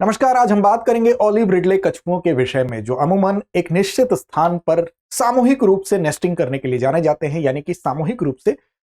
नमस्कार। आज हम बात करेंगे ऑलिव रिडले कछुओं के विषय में, जो अमूमन एक निश्चित स्थान पर सामूहिक रूप से नेस्टिंग करने के लिए जाने जाते हैं, यानी कि सामूहिक रूप से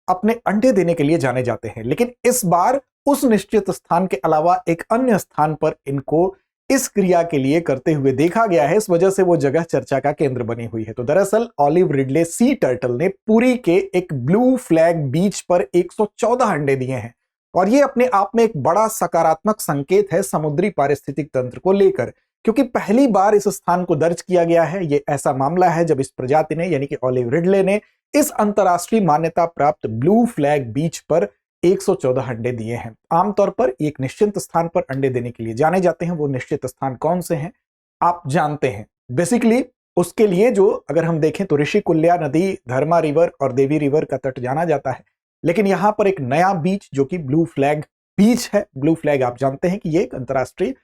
अपने अंडे देने के लिए जाने जाते हैं। लेकिन इस बार उस निश्चित स्थान के अलावा एक अन्य स्थान पर इनको इस क्रिया के लिए करते हुए देखा गया है। इस वजह से वो जगह चर्चा का केंद्र बनी हुई है। तो दरअसल ऑलिव रिडले सी टर्टल ने पुरी के एक ब्लू फ्लैग बीच पर 114 अंडे दिए हैं, और ये अपने आप में एक बड़ा सकारात्मक संकेत है समुद्री पारिस्थितिक तंत्र को लेकर, क्योंकि पहली बार इस स्थान को दर्ज किया गया है। ये ऐसा मामला है जब इस प्रजाति ने, यानी कि ऑलिव रिडले ने, इस अंतरराष्ट्रीय मान्यता प्राप्त ब्लू फ्लैग बीच पर 114 अंडे दिए हैं। आमतौर पर एक निश्चित स्थान पर अंडे देने के लिए जाने जाते हैं। वो निश्चित स्थान कौन से हैं आप जानते हैं। बेसिकली उसके लिए जो अगर हम देखें तो ऋषिकुल्या नदी, धर्मा रिवर और देवी रिवर का तट जाना जाता है। लेकिन यहां पर एक नया बीच जो कि ब्लू फ्लैग बीच है। ब्लू फ्लैग आप जानते हैं कि ये एक अंतरराष्ट्रीय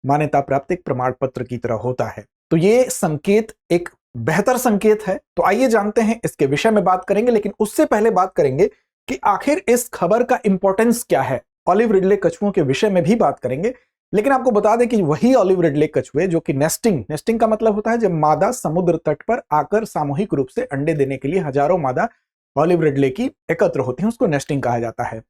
मान्यता प्राप्त एक प्रमाण पत्र की तरह होता है। तो ये संकेत एक बेहतर संकेत है। तो आइए जानते हैं, इसके विषय में बात करेंगे। लेकिन उससे पहले बात करेंगे कि आखिर इस खबर का इंपॉर्टेंस क्या है। ऑलिव रिडले कछुओं के विषय में भी बात करेंगे। लेकिन आपको बता दें कि वही ऑलिव रिडले कछुए जो कि नेस्टिंग का मतलब होता है जब मादा समुद्र तट पर आकर सामूहिक रूप से अंडे देने के लिए हजारों मादा ऑलिव रिडले की एकत्र होती हैं, उसको नेस्टिंग कहा जाता है।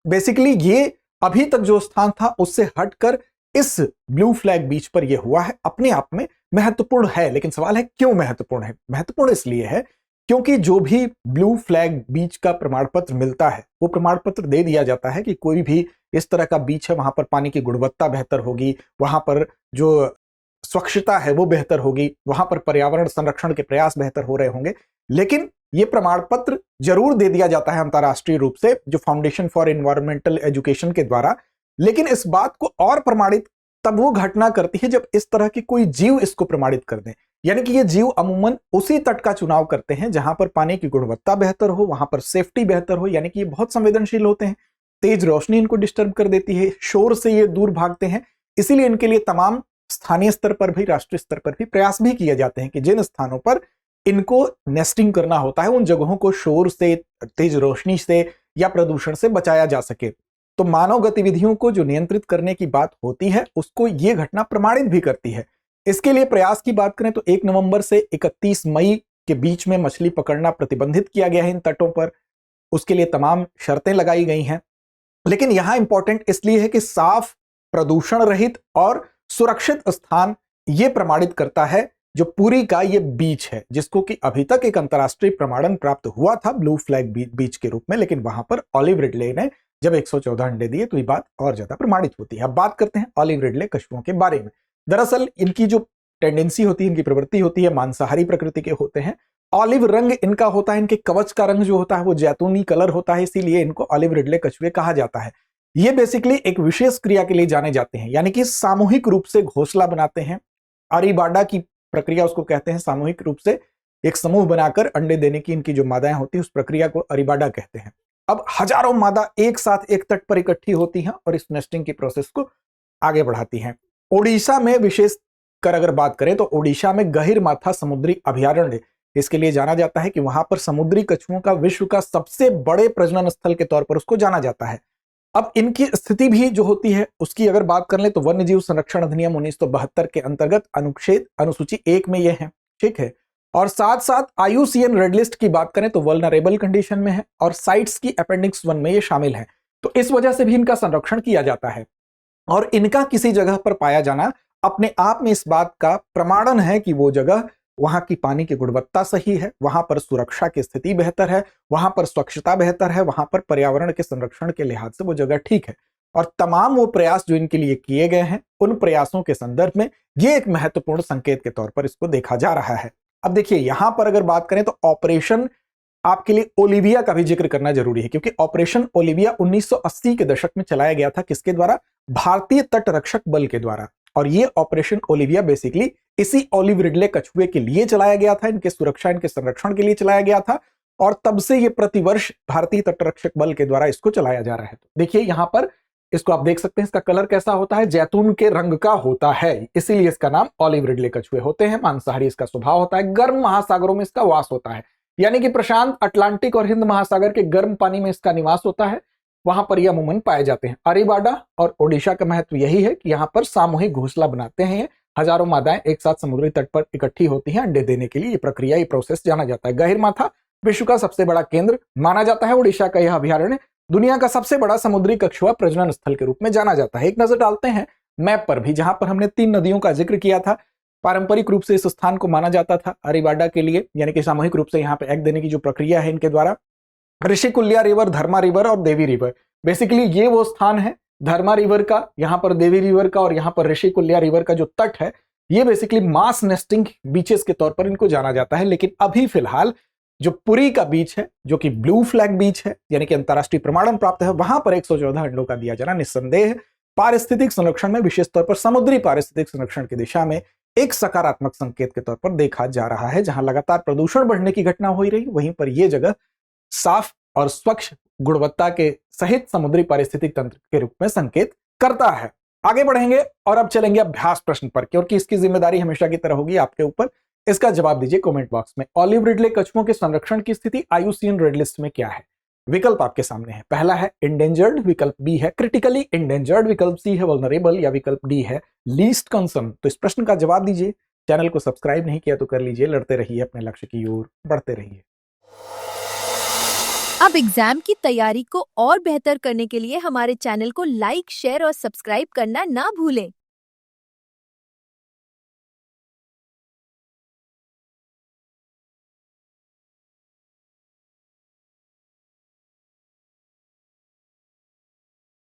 बेसिकली ये अभी तक जो स्थान था उससे हटकर इस ब्लू फ्लैग बीच पर यह हुआ है। अपने आप में महत्वपूर्ण है, लेकिन सवाल है क्यों महत्वपूर्ण है। महत्वपूर्ण इसलिए है क्योंकि जो भी ब्लू फ्लैग बीच का प्रमाण पत्र मिलता है, वो प्रमाण पत्र दे दिया जाता है कि कोई भी इस तरह का बीच है, वहां पर पानी की गुणवत्ता बेहतर होगी, वहां पर जो स्वच्छता है वो बेहतर होगी, वहां पर पर्यावरण संरक्षण के प्रयास बेहतर हो रहे होंगे। लेकिन ये प्रमाण पत्र जरूर दे दिया जाता है अंतरराष्ट्रीय रूप से, जो फाउंडेशन फॉर एनवायरमेंटल एजुकेशन के द्वारा। लेकिन इस बात को और प्रमाणित तब वो घटना करती है जब इस तरह की कोई जीव इसको प्रमाणित कर दे। यानी कि ये जीव अमूमन उसी तट का चुनाव करते हैं जहां पर पानी की गुणवत्ता बेहतर हो, वहां पर सेफ्टी बेहतर हो। यानी कि ये बहुत संवेदनशील होते हैं। तेज रोशनी इनको डिस्टर्ब कर देती है, शोर से ये दूर भागते हैं। इसीलिए इनके लिए तमाम स्थानीय स्तर पर भी, राष्ट्रीय स्तर पर भी प्रयास भी किए जाते हैं कि जिन स्थानों पर इनको नेस्टिंग करना होता है उन जगहों को शोर से, तेज रोशनी से या प्रदूषण से बचाया जा सके। तो मानव गतिविधियों को जो नियंत्रित करने की बात होती है उसको ये घटना प्रमाणित भी करती है। इसके लिए प्रयास की बात करें तो 1 नवंबर से 31 मई के बीच में मछली पकड़ना प्रतिबंधित किया गया है इन तटों पर। उसके लिए तमाम शर्तें लगाई गई हैं। लेकिन यहां इंपॉर्टेंट इसलिए है कि साफ, प्रदूषण रहित और सुरक्षित स्थान ये प्रमाणित करता है जो पुरी का ये बीच है, जिसको कि अभी तक एक अंतरराष्ट्रीय प्रमाणन प्राप्त हुआ था ब्लू फ्लैग बीच के रूप में। लेकिन वहां पर ऑलिव रिडले ने जब 114 अंडे दिए तो ये बात और ज्यादा प्रमाणित होती है। अब बात करते हैं ऑलिव रिडले कछुओं के बारे में। दरअसल इनकी जो टेंडेंसी होती है, इनकी प्रवृत्ति होती है, मांसाहारी प्रकृति के होते हैं। ऑलिव रंग इनका होता है, इनके कवच का रंग जो होता है वो जैतूनी कलर होता है, इसीलिए इनको ऑलिव रिडले कछुए कहा जाता है। ये बेसिकली एक विशेष क्रिया के लिए जाने जाते हैं, यानी कि सामूहिक रूप से घोंसला बनाते हैं। अरीबाडा की प्रक्रिया उसको कहते हैं। सामूहिक रूप से एक समूह बनाकर अंडे देने की इनकी जो मादाएं होती है उस प्रक्रिया को अरीबाडा कहते हैं। अब हजारों मादा एक साथ एक तट पर इकट्ठी होती हैं और इस नेस्टिंग की प्रोसेस को आगे बढ़ाती हैं। ओडिशा में विशेष कर अगर बात करें तो ओडिशा में गहिरमाथा समुद्री अभयारण्य इसके लिए जाना जाता है कि वहां पर समुद्री कछुओं का विश्व का सबसे बड़े प्रजनन स्थल के तौर पर उसको जाना जाता है। अब इनकी स्थिति भी जो होती है उसकी अगर बात कर ले तो वन्य जीव संरक्षण अधिनियम 1972 के अंतर्गत अनुच्छेद अनुसूची 1 में ये है, ठीक है। और साथ साथ IUCN रेड लिस्ट की बात करें तो वल्नरेबल कंडीशन में है, और साइट्स की अपेंडिक्स 1 में ये शामिल है। तो इस वजह से भी इनका संरक्षण किया जाता है, और इनका किसी जगह पर पाया जाना अपने आप में इस बात का प्रमाणन है कि वो जगह, वहां की पानी की गुणवत्ता सही है, वहां पर सुरक्षा की स्थिति बेहतर है, वहां पर स्वच्छता बेहतर है, वहां पर पर्यावरण के संरक्षण के लिहाज से वो जगह ठीक है। और तमाम वो प्रयास जो इनके लिए किए गए हैं, उन प्रयासों के संदर्भ में ये एक महत्वपूर्ण संकेत के तौर पर इसको देखा जा रहा है। अब देखिए, यहां पर अगर बात करें तो ऑपरेशन आपके लिए ओलिविया का भी जिक्र करना जरूरी है, क्योंकि ऑपरेशन ओलिविया 1980 के दशक में चलाया गया था। किसके द्वारा? भारतीय तट रक्षक बल के द्वारा। और ये ऑपरेशन ओलिविया बेसिकली इसी ऑलिव रिडले कछुए के लिए चलाया गया था, इनके सुरक्षा, इनके संरक्षण के लिए चलाया गया था। और तब से ये प्रतिवर्ष भारतीय तट रक्षक बल के द्वारा इसको चलाया जा रहा है। देखिए यहां पर इसको आप देख सकते हैं, इसका कलर कैसा होता है, जैतून के रंग का होता है, इसीलिए इसका नाम ऑलिव रिडले कछुए होते हैं। मांसाहारी इसका स्वभाव होता है, गर्म महासागरों में इसका वास होता है, यानी कि प्रशांत, अटलांटिक और हिंद महासागर के गर्म पानी में इसका निवास होता है। वहां पर ये अमूमन पाए जाते हैं। अरीबाडा और ओडिशा का महत्व यही है कि यहाँ पर सामूहिक घोंसला बनाते हैं। हजारों मादाएं एक साथ समुद्री तट पर इकट्ठी होती हैं अंडे देने के लिए। ये प्रक्रिया, ये प्रोसेस जाना जाता है। गहिरमाथा विश्व का सबसे बड़ा केंद्र माना जाता है। ओडिशा का यह अभयारण्य दुनिया का सबसे बड़ा समुद्री कछुआ प्रजनन स्थल के रूप में जाना जाता है। एक नजर डालते हैं मैप पर भी, जहां पर हमने 3 नदियों का जिक्र किया था। पारंपरिक रूप से इस स्थान को माना जाता था अरीबाडा के लिए, यानी कि सामूहिक रूप से यहाँ पे एग देने की जो प्रक्रिया है इनके द्वारा। ऋषिकुल्या रिवर, धर्मा रिवर और देवी रिवर, बेसिकली ये वो स्थान है धर्मा रिवर का, यहाँ पर देवी रिवर का और यहाँ पर ऋषिकुल्या रिवर का जो तट है, ये बेसिकली मास नेस्टिंग बीचेस के तौर पर इनको जाना जाता है। लेकिन अभी फिलहाल जो पुरी का बीच है, जो कि ब्लू फ्लैग बीच है, यानी कि अंतरराष्ट्रीय प्रमाणन प्राप्त है, वहां पर 114 अंडों का दिया जाना निस्संदेह पारिस्थितिक संरक्षण में, विशेष तौर पर समुद्री पारिस्थितिक संरक्षण की दिशा में एक सकारात्मक संकेत के तौर पर देखा जा रहा है। जहां लगातार प्रदूषण बढ़ने की घटना हो रही, वहीं पर यह जगह साफ और स्वच्छ गुणवत्ता के सहित समुद्री पारिस्थितिक तंत्र के रूप में संकेत करता है। आगे बढ़ेंगे और अब चलेंगे अभ्यास प्रश्न पर, क्योंकि इसकी जिम्मेदारी हमेशा की तरह होगी आपके ऊपर। इसका जवाब दीजिए कमेंट बॉक्स में। ऑलिव रिडले कछुओं के संरक्षण की स्थिति IUCN रेड लिस्ट में क्या है? विकल्प आपके सामने है। पहला है इंडेंजर्ड, विकल्प बी है क्रिटिकली इंडेंजर्ड, विकल्प सी है वल्नरेबल या विकल्प डी है लीस्ट कंसर्न। तो इस प्रश्न का जवाब दीजिए। चैनल को सब्सक्राइब नहीं किया तो कर लीजिए। लड़ते रहिए, अपने लक्ष्य की ओर बढ़ते रहिए। अब एग्जाम की तैयारी को और बेहतर करने के लिए हमारे चैनल को लाइक, शेयर और सब्सक्राइब करना ना भूलें।